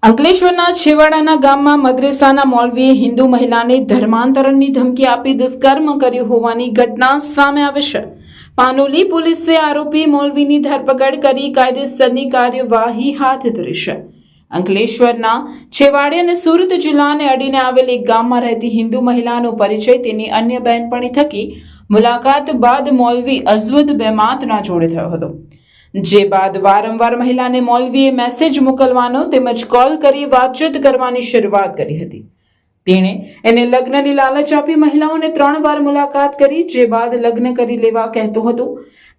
અંકલેશ્વરના છેવાડાના ગામમાં મદ્રેસાના મૌલવીએ હિન્દુ મહિલાને ધર્માંતરણની ધમકી આપી દુષ્કર્મ કર્યું હોવાની ઘટના સામે આવી છે। પાનોલી પોલીસે આરોપી મૌલવીની ધરપકડ કરી કાયદેસરની કાર્યવાહી હાથ ધરી છે। અંકલેશ્વરના છેવાડે અને સુરત જિલ્લાને અડીને આવેલ એક ગામમાં રહેતી હિન્દુ મહિલાનો પરિચય તેની અન્ય બહેનપણી થકી મુલાકાત બાદ મૌલવી અઝવદ બેમાતના જોડે થયો હતો, જે બાદ વારંવાર મહિલાને મૌલવીએ મેસેજ મોકલવાનો તેમજ કોલ કરી વાતચીત કરવાની શરૂઆત કરી હતી। તેણે એને લગ્નની લાલચ આપી મહિલાઓને 3 વાર મુલાકાત કરી, જે બાદ લગ્ન કરી લેવા કહેતો હતો।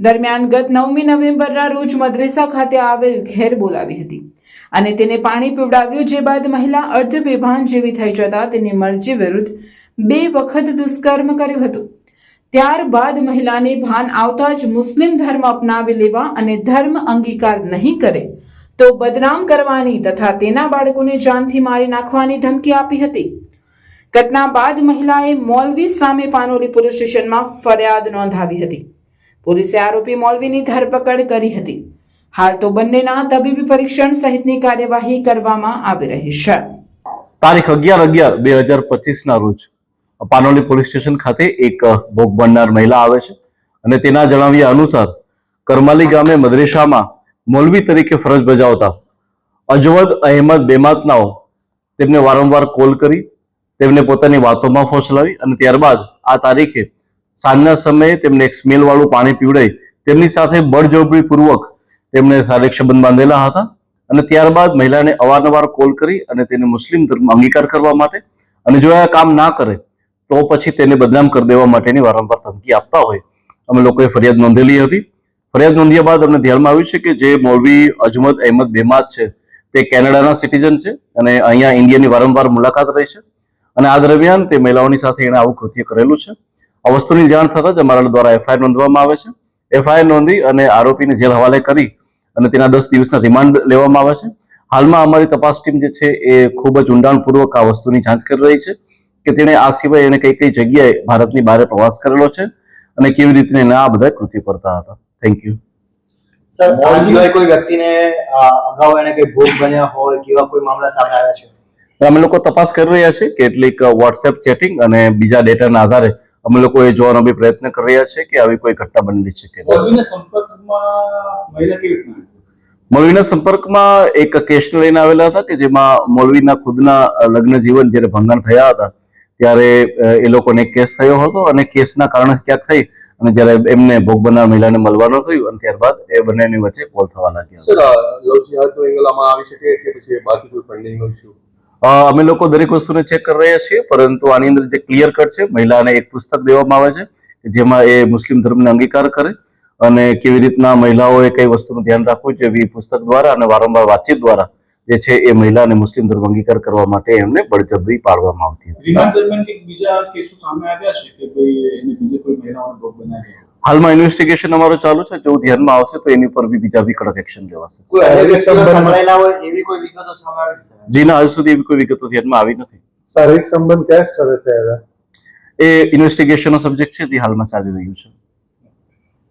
દરમિયાન ગત 9મી નવેમ્બરના રોજ મદ્રેસા ખાતે આવેલ ઘેર બોલાવી હતી અને તેને પાણી પીવડાવ્યું, જે બાદ મહિલા અર્ધ બેભાન જેવી થઈ જતા તેની મરજી વિરુદ્ધ 2 વખત દુષ્કર્મ કર્યું હતું। ત્યારબાદ મહિલાને ભાન આવતા જ મુસ્લિમ ધર્મ અપનાવી લેવા અને ધર્મ અંગીકાર નહીં કરે તો બદનામ કરવાની તથા તેના બાળકોને જાનથી મારી નાખવાની ધમકી આપી હતી। ઘટના બાદ મહિલાએ મૌલવી સામે પાનોલી પોલીસ સ્ટેશનમાં ફરિયાદ નોંધાવી હતી। પોલીસે આરોપી મૌલવીની ધરપકડ કરી હતી। હાલ તો બંનેના તબીબી પરીક્ષણ સહિતની કાર્યવાહી કરવામાં આવી રહી છે। તારીખ 11/11/2025 ના રોજ પાનોલી પોલીસ સ્ટેશન ખાતે એક ભોગ બનનાર મહિલા આવે છે અને તેના જણાવ્યા અનુસાર કરમાલી ગામે મદ્રેસામાં મૌલવી તરીકે ફરજ બજાવતા અઝવદ અહેમદ બેમાતનાઓ તેમને વારંવાર કોલ કરી તેમને પોતાની વાતોમાં ફોસલાવી અને ત્યારબાદ આ તારીખે સાંજના સમયે તેમને એક સ્મેલ વાળું પાણી પીવડાવી તેમની સાથે બળજબરીપૂર્વક તેમને શારીરિક સંબંધ બાંધેલા હતા અને ત્યારબાદ મહિલાને અવારનવાર કોલ કરી અને તેને મુસ્લિમ ધર્મ અંગીકાર કરવા માટે અને જો આ કામ ના કરે તો પછી તેને બદનામ કરી દેવા માટેની વારંવાર ધમકી આપતા હોય અમે લોકોએ ફરિયાદ નોંધેલી હતી। ફરિયાદ નોંધ્યા બાદ અમને ધ્યાનમાં આવ્યું છે કે જે મૌલવી અઝવદ અહેમદ બેમાત છે તે કેનેડાના સિટીઝન છે અને અહીંયા ઇન્ડિયાની વારંવાર મુલાકાત રહી છે અને આ દરમિયાન તે મહિલાઓની સાથે એણે આવું કૃત્ય કરેલું છે। આ વસ્તુની જાણ થતાં જ અમારા દ્વારા એફઆઈઆર નોંધવામાં આવે છે। એફઆઈઆર નોંધી અને આરોપીને જેલ હવાલે કરી અને તેના 10 દિવસના રિમાન્ડ લેવામાં આવે છે। હાલમાં અમારી તપાસ ટીમ જે છે એ ખૂબ જ ઊંડાણપૂર્વક આ વસ્તુની જાંચ કરી રહી છે કે તેણે આ સિવાય એને કઈ જગ્યાએ ભારતની બહાર પ્રવાસ કરેલો છે અને કેવી રીતે એને આ બધા કૃત્ય કરતા હતા। Thank you sir. આ સિવાય કોઈ વ્યક્તિને અગાઉ એને કઈ ભોગ બન્યા હોય કેવા કોઈ મામલા સામે આવ્યા છે? અમે લોકો તપાસ કરી રહ્યા છીએ કેટલીક વોટ્સએપ ચેટિંગ અને બીજા ડેટાના આધારે અમે લોકો એ જોવાનો બી પ્રયત્ન કરી રહ્યા છીએ કે આવી કોઈ ઘટના બનેલી છે કે મૌલવીના સંપર્કમાં એક કેસને લઈને આવેલા હતા કે જેમાં મૌલવીના ખુદના લગ્ન જીવન જ્યારે ભંગાણ થયા હતા ત્યારે એ લોકોને કેસ થયો હતો અને કેસના કારણે ક્યાંક થઈ અને જ્યારે એમને ભોગ બનનાર મહિલાને મળવાનું થયું અને ત્યારબાદ એ બંનેની વચ્ચે કોલ થવા લાગ્યા। સર લવ જિહાદનો એંગલ આમાં આવી શકે કે પછી બાકી કોઈ ફંડિંગનો ઇશ્યુ? અમે લોકો દરેક વસ્તુને ચેક કરી રહ્યા છીએ, પરંતુ આની અંદર જે ક્લિયર કટ છે મહિલાને એક પુસ્તક દેવામાં આવે છે જેમાં એ મુસ્લિમ ધર્મને અંગીકાર કરે અને કેવી રીતના મહિલાઓએ કઈ વસ્તુનું ધ્યાન રાખવું જોઈએ એ પુસ્તક દ્વારા અને વારંવાર વાતચીત દ્વારા જે છે એ મહિલાને મુસ્લિમ ધર્મ અંગીકાર કરવા માટે એમને બળજબરી પાડવામાં આવતી હતી। હાલમાં ઇન્વેસ્ટિગેશન અમારો ચાલુ છે, જો ધ્યાનમાં આવશે તો એની પર બી બીજા બી કડક એક્શન લેવાશે। જી ના, હજુ સુધી એવી કોઈ વિગતો ધ્યાનમાં આવી નથી। શારીરિક સંબંધ કયા સ્થળે થયા હતા એ ઇન્વેસ્ટિગેશનનો સબ્જેક્ટ છે, જે હાલમાં ચાલી રહ્યું છે।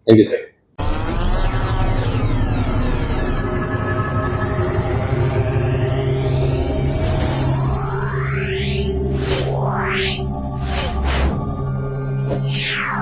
Thank you sir. Yeah.